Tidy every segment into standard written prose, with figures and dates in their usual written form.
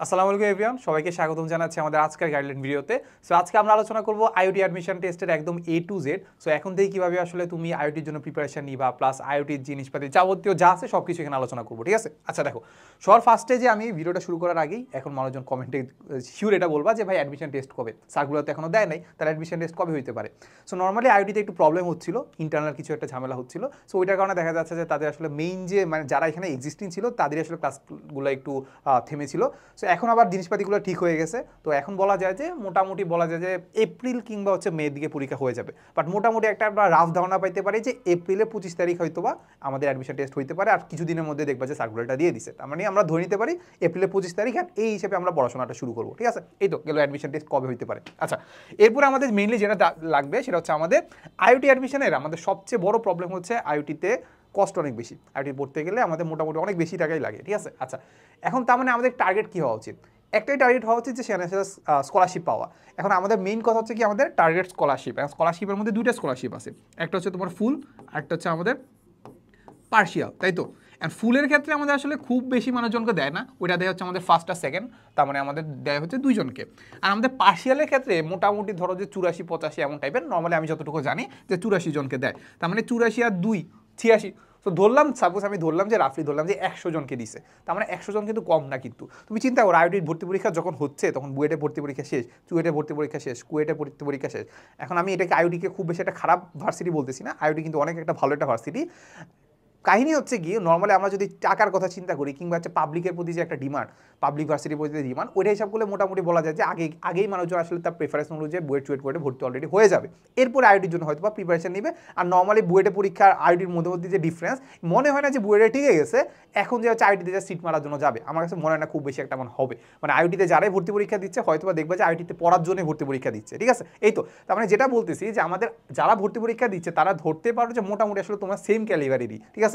আসসালামু আলাইকুম এভরিওয়ান, সবাইকে স্বাগতম জানাচ্ছি আমাদের আজকের গাইডলাইন ভিডিওতে। সো আজকে আমরা আলোচনা করব আইওটি অ্যাডমিশন টেস্টের একদম A to Z। সো এখন থেকে কিভাবে আসলে তুমি আইওটির জন্য প্রিপারেশন নিবা, প্লাস আইওটির জিনিসপাতি যাবতীয় যা আছে সব কিছু এখানে আলোচনা করবো, ঠিক আছে? আচ্ছা দেখো, সবার ফার্স্টে যে আমি ভিডিওটা শুরু করার আগেই এখন মানুষজন কমেন্টে শিওর এটা বলবা যে ভাই অ্যাডমিশন টেস্ট কবে, সার্কুলার তো এখনো দেয় নাই, তার অ্যাডমিশন টেস্ট কবে হইতে পারে? সো নর্মালি আইওটিতে একটু প্রবলেম হচ্ছিল, ইন্টারনাল কিছু একটা ঝামেলা হচ্ছিল। সো ওইটার কারণে দেখা যাচ্ছে যে তাদের আসলে মেইন যে মানে যারা এখানে এক্সিস্টিং ছিল তাদের আসলে ক্লাসগুলো একটু থেমেছিল। সো এখন আবার জিনিসপাতিগুলো ঠিক হয়ে গেছে। তো এখন বলা যায় যে মোটামুটি বলা যায় যে এপ্রিল কিংবা হচ্ছে মে দিকে পরীক্ষা হয়ে যাবে। বাট মোটামুটি একটা আমরা রাফ ধারণা পাইতে পারি যে এপ্রিলের 25 তারিখ হয়তো বা আমাদের অ্যাডমিশন টেস্ট হইতে পারে, আর কিছুদিনের মধ্যে দেখবা যে সার্কুলারটা দিয়ে দিছে। তার মানে আমরা ধরে নিতে পারি এপ্রিলের 25 তারিখ, আর এই হিসেবে আমরা পড়াশোনাটা শুরু করবো, ঠিক আছে? এই তো গেল অ্যাডমিশন টেস্ট কবে হইতে পারে। আচ্ছা, এরপর আমাদের মেইনলি যেটা লাগবে সেটা হচ্ছে আমাদের আইওটি অ্যাডমিশনের আমাদের সবচেয়ে বড় প্রবলেম হচ্ছে আইওটিতে কষ্ট অনেক বেশি। আইওটি পড়তে গেলে আমাদের মোটামুটি অনেক বেশি টাকাই লাগে, ঠিক আছে? আচ্ছা, এখন তার মানে আমাদের টার্গেট কী হওয়া উচিত? একটাই টার্গেট হওয়া উচিত যে সেখানে স্কলারশিপ পাওয়া। এখন আমাদের মেইন কথা হচ্ছে কি আমাদের টার্গেট স্কলারশিপ। এখন স্কলারশিপের মধ্যে দুইটা স্কলারশিপ আছে, একটা হচ্ছে তোমার ফুল, একটা হচ্ছে আমাদের পার্শিয়াল, তাই তো? অ্যান্ড ফুলের ক্ষেত্রে আমাদের আসলে খুব বেশি মানুষজনকে দেয় না, ওইটা দেয় হচ্ছে আমাদের ফার্স্ট আর সেকেন্ড, তার মানে আমাদের দেয় হচ্ছে দুইজনকে। আর আমাদের পার্শিয়ালের ক্ষেত্রে মোটামুটি ধরো যে 84-85 এমন টাইপের, নর্মালি আমি যতটুকু জানি যে 84 জনকে দেয়, তার মানে 84 আর 2 86। তো ধরলাম, সাপোজ আমি ধরলাম যে রাফলি ধরলাম যে 100 জনকে দিছে, তার মানে 100 জন কিন্তু কম না। কিন্তু তুমি চিন্তা করো আইওটির ভর্তি পরীক্ষা যখন হচ্ছে তখন বুয়েটে ভর্তি পরীক্ষা শেষ, চুয়েটে ভর্তি পরীক্ষা শেষ, কুয়েটে ভর্তি পরীক্ষা শেষ। এখন আমি এটাকে আইওটিকে খুব বেশি একটা খারাপ ভার্সিটি বলতেছি না, আইওটি কিন্তু অনেক একটা ভালো একটা ভার্সিটি। কাহিনী হচ্ছে গিয়ে নর্মালি আমরা যদি টাকার কথা চিন্তা করি কিংবা হচ্ছে পাবলিকের প্রতি যে একটা ডিমান্ড, পাবলিক ভার্সিটির প্রতি যে ডিমান্ড, ওইটা হিসাব করলে মোটামুটি বলা যায় যে আগেই মানুষজন আসলে তার প্রেফারেন্স অনুযায়ী বুয়েট চুয়েট করে ভর্তি অলরেডি হয়ে যাবে। এরপরে আইওটির জন্য হয়তো বা প্রিপারেশন নেবে। আর নর্মালি বুয়েটে পরীক্ষা আর আইওটির মধ্যে যে ডিফারেন্স, মনে হয় না যে বুয়েটে টিকে গেছে, এখন যে হচ্ছে আইওটিতে যে সিট মারার জন্য যাবে, আমার কাছে মনে হয় না খুব বেশি একটা মনে হবে। মানে আইওটিতে যারাই ভর্তি পরীক্ষা দিচ্ছে হয়তো বা দেখবে যে আইওটিতে পড়ার জন্য ভর্তি পরীক্ষা দিচ্ছে, ঠিক আছে? এই তো তার মানে যেটা বলতেছি যে আমাদের যারা ভর্তি পরীক্ষা দিচ্ছে তারা ধরতে পারো যে মোটামুটি আসলে তোমার সেম ক্যালিভারেরই, ঠিক আছে?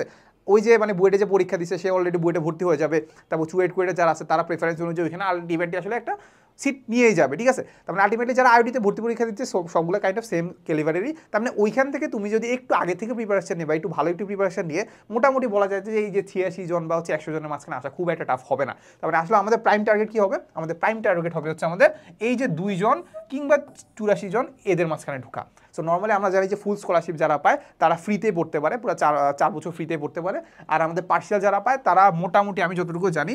ওই যে মানে বুয়েটে যে পরীক্ষা দিচ্ছে সে অলরেডি বুয়েটে ভর্তি হয়ে যাবে, তারপর চুয়েট কুয়েটে যারা আছে তারা প্রেফারেন্স অনুযায়ী ওইখানে আলটিমেটলি আসলে একটা সিট নিয়েই যাবে, ঠিক আছে? তার মানে আলটিমেটলি যারা আইওটিতে ভর্তি পরীক্ষা দিচ্ছে সবগুলো কাইন্ড অফ সেম ক্যালিভারেরই। তার মানে ওইখান থেকে তুমি যদি একটু আগে থেকে প্রিপারেশন নেবে, একটু ভালো একটু প্রিপারেশন নিয়ে মোটামুটি বলা যায় যে এই যে 86 জন বা হচ্ছে 100 জনের মাঝখানে আসা খুব একটা টাফ হবে না। তারপরে আসলে আমাদের প্রাইম টার্গেট কী হবে? আমাদের প্রাইম টার্গেট হবে হচ্ছে আমাদের এই যে 2 জন কিংবা 84 জন এদের মাঝখানে ঢোকা। সো নর্মালি আমরা জানি যে ফুল স্কলারশিপ যারা পায় তারা ফ্রিতে পড়তে পারে, পুরো 4 বছর ফ্রিতে পড়তে পারে। আর আমাদের পার্শিয়াল যারা পায় তারা মোটামুটি আমি যতটুকু জানি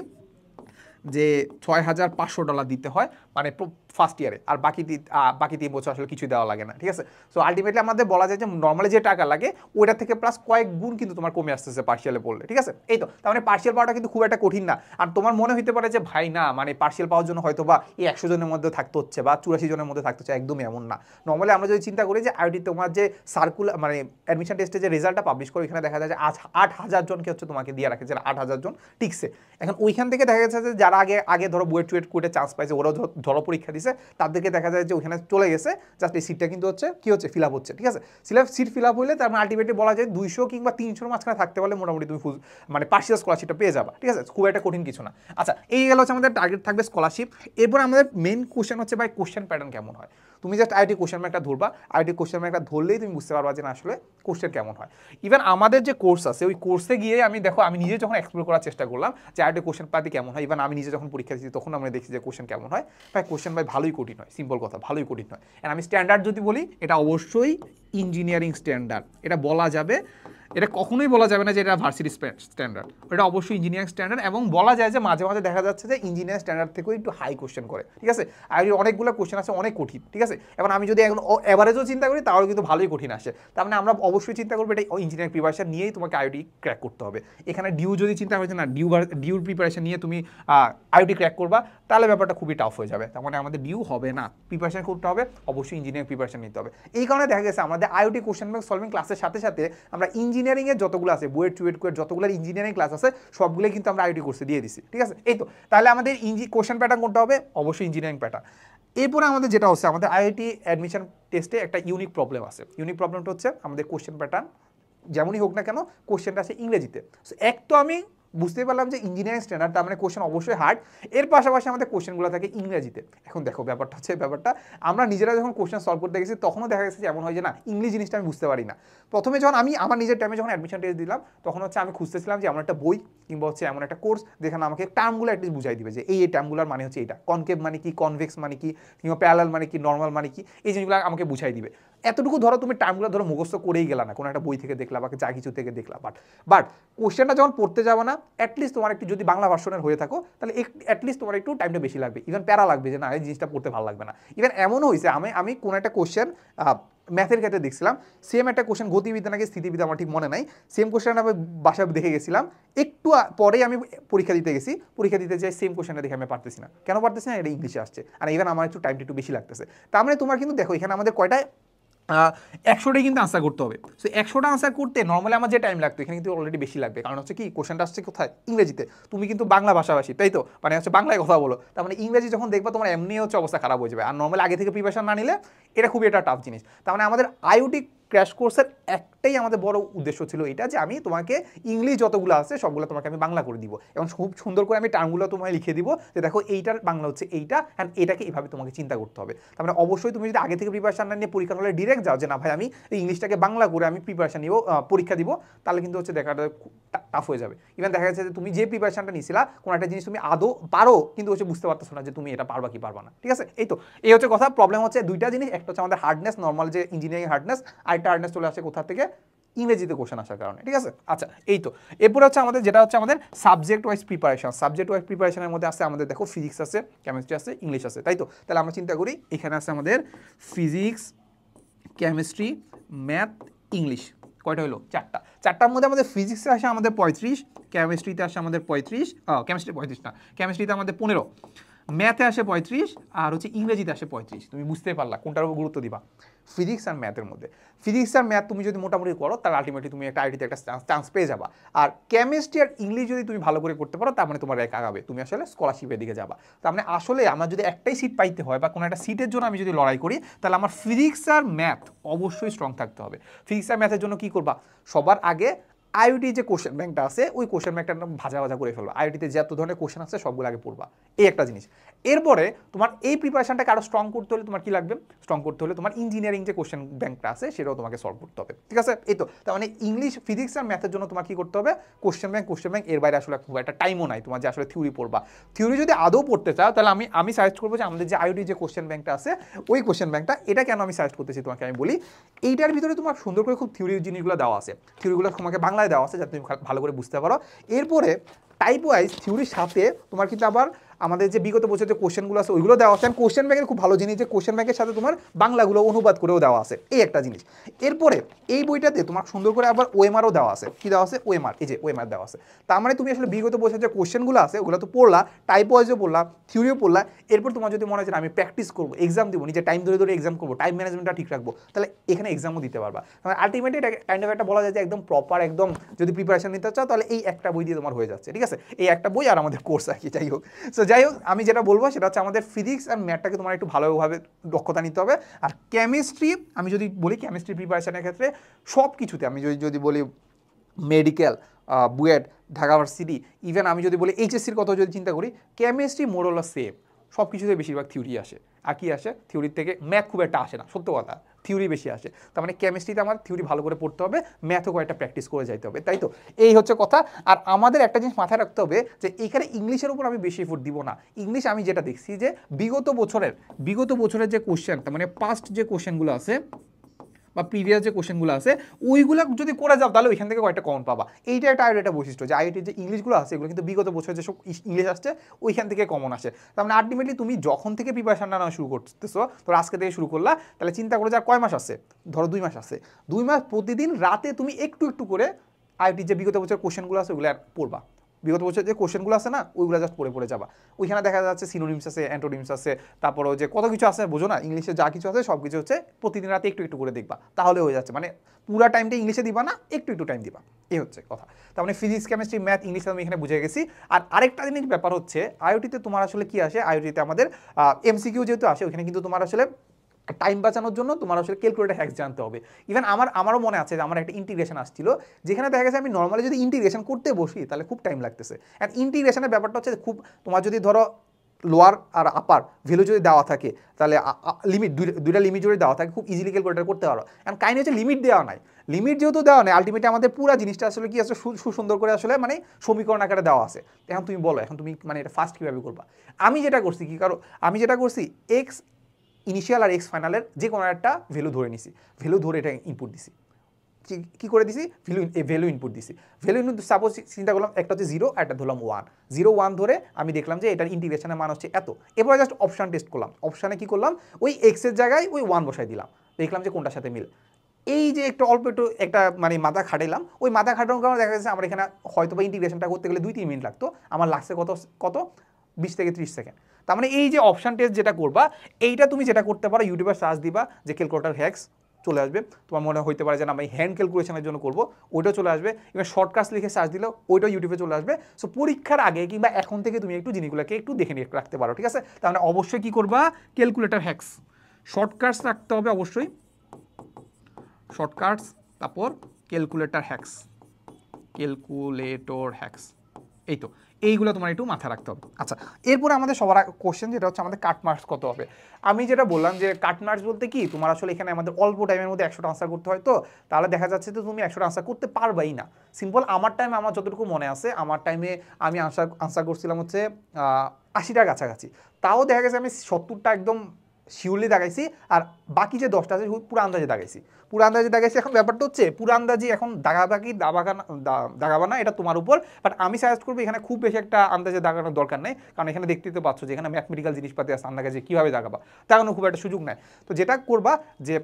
যে $6,500 দিতে হয় মানে ফার্স্ট ইয়ারে, আর বাকি 3 বছর আসলে কিছুই দেওয়া লাগে না, ঠিক আছে? সো আলটিমেটলি আমাদের বলা যায় যে নর্মালি যে টাকা লাগে ওইটা থেকে প্লাস কয়েক গুণ কিন্তু তোমার কমে আসতেছে পার্শিয়ালে পড়লে, ঠিক আছে? এই তো তার মানে পার্শিয়াল পাওয়াটা কিন্তু খুব একটা কঠিন না। আর তোমার মনে হতে পারে যে ভাই না মানে পার্শিয়াল পাওয়ার জন্য হয়তো বা এই 100 জনের মধ্যে থাকতে হচ্ছে বা 84 জনের মধ্যে থাকতে হচ্ছে, একদমই এমন না। নর্মালি আমরা যদি চিন্তা করি যে আইওটি তোমার যে সার্কুলার মানে অ্যাডমিশন টেস্টে যে রেজাল্টটা পাবলিশ করে এখানে দেখা যায় যে 8,000 জনকে হচ্ছে তোমাকে দিয়ে রাখে, যারা 8,000 জন টিকছে। এখন ওইখান থেকে দেখা যাচ্ছে যে যারা আগে ধরো বুয়েট টুয়েট করে চান্স পাইছে, ওরাও ধরো পরীক্ষা দিছে, তাদেরকে দেখা যায় যে ওইখানে চলে গেছে, জাস্ট এই সিটটা কিন্তু হচ্ছে কি হচ্ছে ফিল আপ হচ্ছে, ঠিক আছে? সিট ফিল আপ হলে তার মানে আলটিমেটলি বলা যায় 200 কিংবা 300 মাঝখানে থাকতে পারলে মোটামুটি তুমি ফুল মানে পার্শিয়াল স্কলারশিপটা পেয়ে যাবা, ঠিক আছে? খুব একটা কঠিন কিছু না। আচ্ছা, এই গেল হচ্ছে আমাদের টার্গেট থাকবে স্কলারশিপ। এরপর আমাদের মেইন কোশ্চেন হচ্ছে ভাই কোশ্চেন প্যাটার্ন কেমন হয়। তুমি জাস্ট আইটি কোশ্চেন ব্যাংকটা ধরবা, আইটি কোশ্চেন ব্যাংকটা ধরলেই তুমি বুঝতে পারবা যে না আসলে কোশ্চেন কেমন হয়। ইভেন আমাদের যে কোর্স আছে ওই কোর্সে গিয়ে আমি নিজে যখন এক্সপ্লোর করার চেষ্টা করলাম যে আইটি কোশ্চেন পাতি কেমন হয়, ইভেন আমি নিজে যখন পরীক্ষা দিচ্ছি তখন আমরা দেখছি যে কোশ্চেন কেমন হয়। ভাই কোশ্চেন ভাই ভালোই কঠিন হয়, সিম্পল কথা, ভালোই কঠিন হয়। আর আমি স্ট্যান্ডার্ড যদি বলি এটা অবশ্যই ইঞ্জিনিয়ারিং স্ট্যান্ডার্ড, এটা বলা যাবে, এটা কখনোই বলা যাবে না যে এটা ভার্সিটি স্ট্যান্ডার্ড, এটা অবশ্যই ইঞ্জিনিয়ারিং স্ট্যান্ডার্ড। এবং বলা যায় যে মাঝে মাঝে দেখা যাচ্ছে যে ইঞ্জিনিয়ারিং স্ট্যান্ডার্ড থেকেও একটু হাই কোশ্চেন করে, ঠিক আছে? আর অনেকগুলো কোশ্চেন আছে অনেক কঠিন, ঠিক আছে? এবং আমি যদি এখন এভারেজও চিন্তা করি তাহলে কিন্তু ভালোই কঠিন আসে। তার মানে আমরা অবশ্যই চিন্তা করবো এটা ইঞ্জিনিয়ারিং প্রিপারেশন নিয়েই তোমাকে আইওটি ক্র্যাক করতে হবে। এখানে ডিউ যদি চিন্তা হয়েছে না ডিউর প্রিপারেশন নিয়ে তুমি আইওটি ক্র্যাক করবা, তাহলে ব্যাপারটা খুবই টাফ হয়ে যাবে। তার মানে আমাদের ডিউ হবে না, প্রিপারেশন করতে হবে, অবশ্যই ইঞ্জিনিয়ারিং প্রিপারেশন নিতে হবে। এই কারণে দেখা গেছে আমাদের আইওটি কোশ্চেন ব্যাংক সলভিং ক্লাসের সাথে সাথে আমরা ইঞ্জিনিয়ারিংয়ের যতগুলো আছে বুয়েট চুয়েট কুয়েট যতগুলো ইঞ্জিনিয়ারিং ক্লাস আছে সবগুলো কিন্তু আমরা আইওটি কোর্সে দিয়ে দিছি, ঠিক আছে? এই তো তাহলে আমাদের কোশ্চেন প্যাটার্ন করতে হবে অবশ্যই ইঞ্জিনিয়ারিং প্যাটার্ন। এরপরে আমাদের যেটা হচ্ছে আমাদের আইআইটি অ্যাডমিশন টেস্টে একটা ইউনিক প্রবলেম আছে। ইউনিক প্রবলেমটা হচ্ছে আমাদের কোশ্চেন প্যাটার্ন যেমনই হোক না কেন কোশ্চেনটা আছে ইংরেজিতে। এক তো আমি বুঝতে পারলাম যে ইঞ্জিনিয়ারিং স্ট্যান্ডার্ড তার মানে কোশ্চেন অবশ্যই হার্ড, এর পাশাপাশি আমাদের কোশ্চেনগুলো থাকে ইংরেজিতে। এখন দেখো ব্যাপারটা হচ্ছে আমরা নিজেরা যখন কোশ্চেন সলভ করতে গেছি তখনও দেখা গেছে যে এমন হয় যে না ইংলিশ জিনিসটা আমি বুঝতে পারি না। প্রথমে যখন আমি আমার নিজের টাইমে যখন অ্যাডমিশন টেস্ট দিলাম তখন হচ্ছে আমি খুঁজতেছিলাম যে এমন একটা বই কিংবা হচ্ছে এমন একটা কোর্স যেখানে আমাকে টার্মগুলো অ্যাটলিস্ট বুঝাই দিবে যে এই টার্মগুলোর মানে হচ্ছে এটা, কনকেভ মানে কি, কনভেক্স মানে কি, কিংবা প্যারালাল মানে কি, নর্মাল মানে কি, এই জিনিসগুলো আমাকে বুঝাই দিবে। এতটুকু ধরো তুমি টার্মগুলো ধরো মুখস্থ করেই গেলা না, কোনো একটা বই থেকে দেখলা বা যা কিছু থেকে দেখলা, বাট কোশ্চেনটা যখন পড়তে যাবো না অ্যাটলিস্ট তোমার একটু যদি বাংলা ভার্সনের হয়ে থাকো তাহলে অ্যাটলিস্ট তোমার একটু টাইমটা বেশি লাগবে, ইভেন প্যারা লাগবে যে না এই জিনিসটা পড়তে ভালো লাগবে না। ইভেন এমনও হয়েছে আমি কোনো একটা কোশ্চেন ম্যাথের ক্ষেত্রে দেখছিলাম, সেম একটা কোশ্চেন গতিবিদ্যা নাকি স্থিতিবিদ্যা আমার ঠিক মনে নাই, সেম কোশ্চেন আমি বাসায় দেখে গেছিলাম, একটু পরেই আমি পরীক্ষা দিতে গেছি, পরীক্ষা দিতে যাই সেম কোশ্চেনটা দেখে আমি পারতেছি না। কেন পারতেছি না? এটা ইংলিশে আসছে আর ইভেন আমার একটু টাইমটা একটু বেশি লাগতেছে। তার মানে তোমার কিন্তু দেখো এখানে আমাদের কয়টা 100টাই কিন্তু আনসার করতে হবে। সো 100টা আনসার করতে নর্মালি আমার যে টাইম লাগতো এখানে কিন্তু অলরেডি বেশি লাগবে, কারণ হচ্ছে কি কোশ্চেনটা আসছে কোথায়? ইংরেজিতে। তুমি কিন্তু বাংলা ভাষাভাষী, তাই তো, মানে হচ্ছে বাংলায় কথা বলো, তার মানে ইংরেজি যখন দেখবা তোমার এমনি হচ্ছে অবস্থা খারাপ হয়ে যাবে। আর নর্মালি আগে থেকে প্রিপারেশন না নিলে এটা খুবই একটা টাফ জিনিস। তার মানে আমাদের আইওটি ক্র্যাশ কোর্সের একটাই আমাদের বড় উদ্দেশ্য ছিল এটা, যে আমি তোমাকে ইংলিশ যতগুলো আছে সবগুলো তোমাকে আমি বাংলা করে দিব এবং খুব সুন্দর করে আমি টার্মগুলো তোমায় লিখে দিব যে দেখো এইটার বাংলা হচ্ছে এইটা, অ্যান্ড এটাকে এইভাবে তোমাকে চিন্তা করতে হবে। তার মানে অবশ্যই তুমি যদি আগে থেকে প্রিপারেশন না নিয়ে পরীক্ষা হলে ডিরেক্ট যাও যে না ভাই আমি এই ইংলিশটাকে বাংলা করে আমি প্রিপারেশন নিব, পরীক্ষা দিব, তাহলে কিন্তু হচ্ছে দেখাটা টাফ হয়ে যাবে। ইভেন দেখা যাচ্ছে যে তুমি যে প্রিপারেশনটা নিছিলা কোনো একটা জিনিস তুমি আদৌ পারো কিন্তু হচ্ছে বুঝতে পারতেছো না যে তুমি এটা পারবা কি পারবা না। ঠিক আছে, এই তো এই হচ্ছে কথা। প্রবলেম হচ্ছে দুইটা জিনিস, একটা হচ্ছে আমাদের হার্ডনেস, নর্মাল যে ইঞ্জিনিয়ারিং হার্ডনেস, আরেকটা হার্ডনেস চলে আসে কোথা থেকে? ইংরেজিতে কোশ্চেন আসার কারণে। ঠিক আছে, আচ্ছা এই তো এরপরে হচ্ছে আমাদের যেটা হচ্ছে আমাদের subject wise preparation. Subject wise প্রিপারেশনের মধ্যে আছে আমাদের দেখো ফিজিক্স আছে, কেমিস্ট্রি আছে, ইংলিশ আছে, তাই তো। তাহলে আমরা চিন্তা করি এখানে আছে আমাদের ফিজিক্স, কেমিস্ট্রি, ম্যাথ, ইংলিশ, কয়টা হলো? চারটার মধ্যে আমাদের ফিজিক্সে আসে আমাদের 35, কেমিস্ট্রিতে আসে আমাদের 35, কেমিস্ট্রি 35 না, কেমিস্ট্রিতে আমাদের 15, ম্যাথে আসে 35, আর হচ্ছে ইংরেজিতে আসে 35। তুমি বুঝতে পারলা কোনটার উপর গুরুত্ব দিবা? ফিজিক্স আর ম্যাথের মধ্যে। ফিজিক্স আর ম্যাথ তুমি যদি মোটামুটি করো তাহলে আলটিমেটলি তুমি একটা আইটিতে একটা চান্স পেয়ে যাবা। আর কেমিস্ট্রি আর ইংলিশ যদি তুমি ভালো করে করতে পারো তার মানে তোমার র্যাঙ্ক আগাবে, তুমি আসলে স্কলারশিপের দিকে যাবা। তার মানে আসলে আমার যদি একটাই সিট পাইতে হয় বা কোনো একটা সিটের জন্য আমি যদি লড়াই করি তাহলে আমার ফিজিক্স আর ম্যাথ অবশ্যই স্ট্রং থাকতে হবে। ফিজিক্স আর ম্যাথের জন্য কি করবা? সবার আগে আইওটি যে কোশ্চেন ব্যাংকটা আছে ওই কোশ্চেন ব্যাংকটা একদম ভাজা করে ফেলবা। আইওটিতে যত ধরনের কোশ্চেন আছে সবগুলো আগে পড়বা, এই একটা জিনিস। এরপরে তোমার এই প্রিপারেশনটাকে আরো স্ট্রং করতে হলে তোমার কি লাগবে? স্ট্রং করতে হলে তোমার ইঞ্জিনিয়ারিং যে কোশ্চেন ব্যাংকটা আছে সেটাও তোমাকে সলভ করতে হবে। ঠিক আছে, এই তো। তার মানে ইংলিশ, ফিজিক্স আর ম্যাথের জন্য তোমার কি করতে হবে? কোশ্চেন ব্যাংক এর বাইরে আসলে খুব একটা টাইমও নাই তোমার যে আসলে থিওরি পড়বা। থিওরি যদি আদৌ পড়তে চাও তাহলে আমি সাজেস্ট করবো যে আমাদের যে আইওটি যে কোশ্চেন ব্যাংকটা আছে ওই কোশ্চেন ব্যাংকটা, এটা কেন আমি সাজেস্ট করতেছি তোমাকে আমি বলি। এইটার ভিতরে তোমার সুন্দর করে খুব থিওরির জিনিসগুলো দেওয়া আছে, থিওরিগুলো তোমাকে বাংলায় দেওয়া আছে যাতে তুমি ভালো করে বুঝতে পারো। এরপরে টাইপ ওয়াইজ থিওরির সাথে তোমার কিন্তু আবার আমাদের যে বিগত বছর যে কোশ্চেনগুলো আছে ওইগুলো দেওয়া আছে। কোশ্চেন ব্যাংকের খুব ভালো জিনিস যে কোশ্চেন ব্যাংকের সাথে তোমার বাংলাগুলো অনুবাদ করেও দেওয়া আছে, এই একটা জিনিস। এরপরে এই বইটাতে তোমার সুন্দর করে আবার ওএমআরও দেওয়া আছে। কি দেওয়া আছে? ওএমআর, এই যে ওএমআর দেওয়া আছে। তার মানে তুমি আসলে বিগত বছর যে কোশ্চেনগুলো আছে ওগুলো তো পড়লা, টাইপ ওয়াইজও পড়লা, থিওরিও পড়লা। এরপর তোমার যদি মনে হয় যে আমি প্র্যাকটিস করবো, এক্সাম দিব, নিজে টাইম ধরে ধরে এক্সাম করবো, টাইম ম্যানেজমেন্টটা ঠিক রাখবো, তাহলে এখানে এক্সামও দিতে পারবা। মানে আলটিমেটলি এটা কাইন্ড অফ একটা বলা যায় যে একদম প্রপার, একদম যদি প্রিপারেশন নিতে চাও তাহলে এই একটা বই দিয়ে তোমার হয়ে যাচ্ছে। ঠিক আছে, এই একটা বই আর আমাদের কোর্স আর কি। যাই হোক, সো যাই হোক আমি যেটা বলবো সেটা হচ্ছে আমাদের ফিজিক্স আর ম্যাথটাকে তোমার একটু ভালোভাবে দক্ষতা নিতে হবে। আর কেমিস্ট্রি, আমি যদি বলি কেমিস্ট্রি প্রিপারেশনের ক্ষেত্রে সব কিছুতে আমি যদি বলি medical, BUET, Dhaka varsity, even আমি যদি বলি এইচএসসির কথা যদি চিন্তা করি, কেমিস্ট্রি মোরল সেম, সব কিছুতে বেশিরভাগ থিওরি আসে। আর কি আসে? থিওরির থেকে ম্যাথ খুব একটা আসে না, সত্য কথা, থিওরি বেশি আসে। তার মানে কেমিস্ট্রিতে আমার থিওরি ভালো করে পড়তে হবে, ম্যাথও কয়েকটা প্র্যাকটিস করে যাইতে হবে, তাই তো। এই হচ্ছে কথা। আর আমাদের একটা জিনিস মাথায় রাখতে হবে যে এখানে ইংলিশের উপর আমি বেশি এফোর্ট দিব না। ইংলিশ আমি যেটা দেখছি যে বিগত বছরের যে কোশ্চেন, তার মানে পাস্ট যে কোশ্চেনগুলো আছে বা প্রিভিয়াস যে কোশ্চেনগুলো আছে ওইগুলো যদি করে যাও তাহলে ওইখান থেকে কয়েকটা কমন পাবা। এইটা একটা আইডিয়া বৈশিষ্ট্য যে আইআইটির যে ইংলিশগুলো আছে এগুলো কিন্তু বিগত বছর যেসব ইংলিশ আসছে ওইখান থেকে কমন আসে। তার মানে আলটিমেটলি তুমি যখন থেকে প্রিপারেশন নেওয়া শুরু করতেছো, ধরো আজকে থেকে শুরু করলা, তাহলে চিন্তা করো যে আর কয় মাস আছে? ধরো 2 মাস আছে। 2 মাস প্রতিদিন রাতে তুমি একটু একটু করে আইআইটির যে বিগত বছর কোশ্চেনগুলো আছে ওগুলো পড়বা। বিগত বছর যে কোশ্চেনগুলো আছে না ওইগুলো জাস্ট পড়ে যাবা। ওইখানে দেখা যাচ্ছে সিনোনিমস আছে, অ্যান্টোনিমস আছে, তারপরেও যে কত কিছু আছে বোঝো না, ইংলিশে যা কিছু আছে সব কিছু হচ্ছে প্রতিদিন রাতে একটু একটু করে দেখবা, তাহলে হয়ে যাচ্ছে। মানে পুরো টাইমটা ইংলিশে দিবা না, একটু একটু টাইম দিবা, এই হচ্ছে কথা। তার মানে ফিজিক্স, কেমিস্ট্রি, ম্যাথ, ইংলিশ আমি এখানে বুঝে গেছি। আর আরেকটা জিনিস ব্যাপার হচ্ছে আইওটিতে তোমার আসলে কি আসে, আইওটিতে আমাদের এমসিকিউ যেহেতু আসে ওইখানে কিন্তু তোমার আসলে টাইম বাঁচানোর জন্য তোমার আসলে ক্যালকুলেটর হ্যাক্স জানতে হবে। ইভেন আমারও মনে আছে যে আমার একটা ইন্টিগ্রেশন আসছিল, যেখানে দেখা গেছে আমি নর্মালি যদি ইন্টিগ্রেশন করতে বসি তাহলে খুব টাইম লাগতেছে। অ্যান্ড ইন্টিগ্রেশনের ব্যাপারটা হচ্ছে খুব, তোমার যদি ধরো লোয়ার আর আপার ভ্যালু যদি দেওয়া থাকে, তাহলে লিমিট দুইটা লিমিট যদি দেওয়া থাকে খুব ইজিলি ক্যালকুলেটর করতে পারো। অ্যান্ড কাহিনী হচ্ছে লিমিট দেওয়া নাই, লিমিট যেহেতু দেওয়া নেই আলটিমেটলি আমাদের পুরো জিনিসটা আসলে কি আছে সুন্দর করে আসলে মানে সমীকরণ আকারে দেওয়া আছে। এখন তুমি বলো, এখন তুমি মানে এটা ফার্স্ট কীভাবে করবা? আমি যেটা করছি কি কারো, আমি যেটা করছি এক্স ইনিশিয়াল আর এক্স ফাইনালের যে কোনো একটা ভ্যালু ধরে নিছি, ভ্যালু ধরে এটা ইনপুট দিছি। কি করে দিছি? ভ্যালু ইনপুট দিছি। ভ্যালু ইনপুট সাপোজ চিন্তা করলাম একটা হচ্ছে 0 আর একটা ধরলাম 1, 0 1 ধরে আমি দেখলাম যে এটার ইন্টিগ্রেশনের মান হচ্ছে এত। এরপরে জাস্ট অপশান টেস্ট করলাম, অপশানে কি করলাম ওই এক্স এর জায়গায় ওই 1 বসাই দিলাম, দেখলাম যে কোনটার সাথে মিল। এই যে একটু অল্প একটু একটা মানে মাথা খাটাইলাম, ওই মাথা খাটানোর কারণে দেখা যাচ্ছে আমার এখানে হয়তো বা ইন্টিগ্রেশনটা করতে গেলে 2-3 মিনিট লাগতো, আমার লাগছে কত 20 থেকে 30 সেকেন্ড। তার মানে এই যে অপশান টেস্ট যেটা করবা, এইটা তুমি যেটা করতে পারো ইউটিউবে সার্চ দিবা যে ক্যালকুলেটর হ্যাক্স, চলে আসবে। তোমার মনে হইতে পারে যে না আমি হ্যান্ড ক্যালকুলেশনের জন্য করবো, ওইটাও চলে আসবে। এবার শর্টকাটস লিখে সার্চ দিলেও ওইটাও ইউটিউবে চলে আসবে। সো পরীক্ষার আগে কিংবা এখন থেকে তুমি একটু জিনিসগুলোকে একটু দেখে নিয়ে রাখতে পারো, ঠিক আছে? তার মানে অবশ্যই কী করবা, ক্যালকুলেটর হ্যাক্স শর্টকাটস রাখতে হবে অবশ্যই, শর্টকাটস, তারপর ক্যালকুলেটর হ্যাক্স, ক্যালকুলেটর হ্যাক্স, এই তো এইগুলো তোমার একটু মাথায় রাখতে হবে। আচ্ছা, এরপরে আমাদের সবার কোশ্চেন যেটা হচ্ছে আমাদের কাট মার্কস কত হবে। আমি যেটা বললাম যে কাট মার্কস বলতে কি, তোমার আসলে এখানে আমাদের অল্প টাইমের মধ্যে 100টা আনসার করতে হয়, তো তাহলে দেখা যাচ্ছে যে তুমি 100টা আনসার করতে পারবাই না। সিম্পল আমার টাইমে, আমার যতটুকু মনে আছে আমার টাইমে আমি আনসার করছিলাম হচ্ছে 80টার কাছাকাছি। তাও দেখা গেছে আমি 70টা একদম শিওরলি দাগাইছি, আর বাকি যে 10টা আছে পুরো আন্দাজে দাগাইছি, পুরো আন্দাজে দাগাইছি। এখন ব্যাপারটা হচ্ছে পুরো আন্দাজে এখন দাগাবা না, এটা তোমার উপর। বাট আমি সাজেস্ট করবো এখানে খুব বেশি একটা আন্দাজে দাগানোর দরকার নেই, কারণ এখানে দেখতেই তো পাচ্ছ যে এখানে ম্যাথমেটিক্যাল জিনিসপাতি আছে, আন্দাজে কীভাবে দাগানোর খুব একটা সুযোগ নেই। তো যেটা করবা যে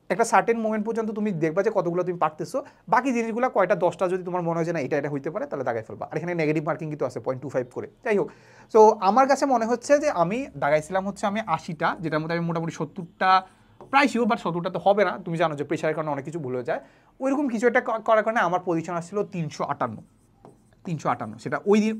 একটা সার্টেন মোমেন্ট পর্যন্ত তুমি দেখবা যে কতগুলো তুমি পারতেছো, বাকি জিনিসগুলো কয়টা 10টা যদি তোমার মনে হয় যে না এটা হইতে পারে তাহলে দাগাই ফেলবা। আর এখানে নেগেটিভ মার্কিং কিন্তু আছে 0.25 করে, যাই হোক। সো আমার কাছে মনে হচ্ছে যে আমি দাগাইছিলাম হচ্ছে আমি 80টা, যেটার মধ্যে আমি মোটামুটি 70টা প্রায় শিওর, বাট 70টা তো হবে না, তুমি জানো যে প্রেশারের কারণে অনেক কিছু ভুল হয়ে যায়। ওইরকম কিছু একটা করার কারণে আমার পজিশন আসছিল 358, সেটা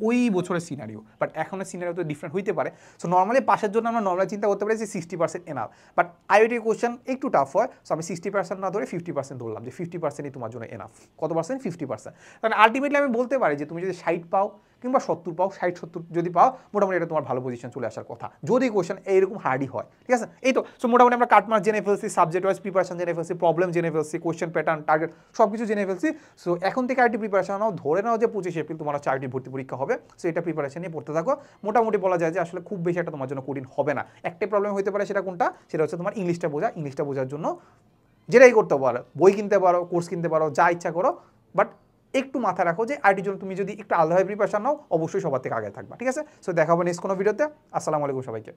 ওই বছরের সিনারিও, বাট এখনের সিনারিও তো ডিফারেন্ট হইতে পারে। সো নর্মালি পাশের জন্য আমরা নর্মালি চিন্তা করতে পারি যে 60% এনাফ, বাট আইওটি কোশ্চেন একটু টাফ হয়। সো আমি 60% না ধরে 50% ধরলাম, যে 50%ই তোমার জন্য এনাফ। কত পার্সেন্ট? 50%। কারণ আলটিমেটলি আমি বলতে পারি যে তুমি যদি 60 পাও কিংবা 70 পাও, 60-70 যদি পাও, মোটামুটি এটা তোমার ভালো পজিশন চলে আসার কথা, যদি কোশ্চেন এইরকম হার্ডই হয়, ঠিক আছে? এই তো। সো মোটামুটি আমরা কাটমার্ক জেনে ফেলছি, সাবজেক্ট ওয়াইজ প্রিপারেশন জেনে ফেলছি, প্রবলেম জেনে ফেলছি, কোশ্চেন প্যাটার্ন, টার্গেট সব কিছু জেনে ফেলছি। সো এখন থেকে আইটি প্রিপারেশন নাও, ধরে নাও যে 25 এপ্রিল তোমার হচ্ছে আইটি ভর্তি পরীক্ষা হবে। সো এটা প্রিপারেশন নিয়ে পড়তে থাকো। মোটামুটি বলা যায় যে আসলে খুব বেশি একটা তোমার জন্য কঠিন হবে না। একটাই প্রবলেম হতে পারে, সেটা কোনটা? সেটা হচ্ছে তোমার ইংলিশটা বোঝার জন্য যেটাই করতে পারো, বই কিনতে পারো, কোর্স কিনতে পারো, যা ইচ্ছা করো, বাট একটু মাথায় রাখো যে আইটির জন্য তুমি যদি একটু আলাদাভাবে প্রিপারেশন নাও, অবশ্যই সবার থেকে আগে থাকবা, ঠিক আছে? সো দেখা হবে নেক্সট কোনো ভিডিওতে। আসসালামু আলাইকুম সবাইকে।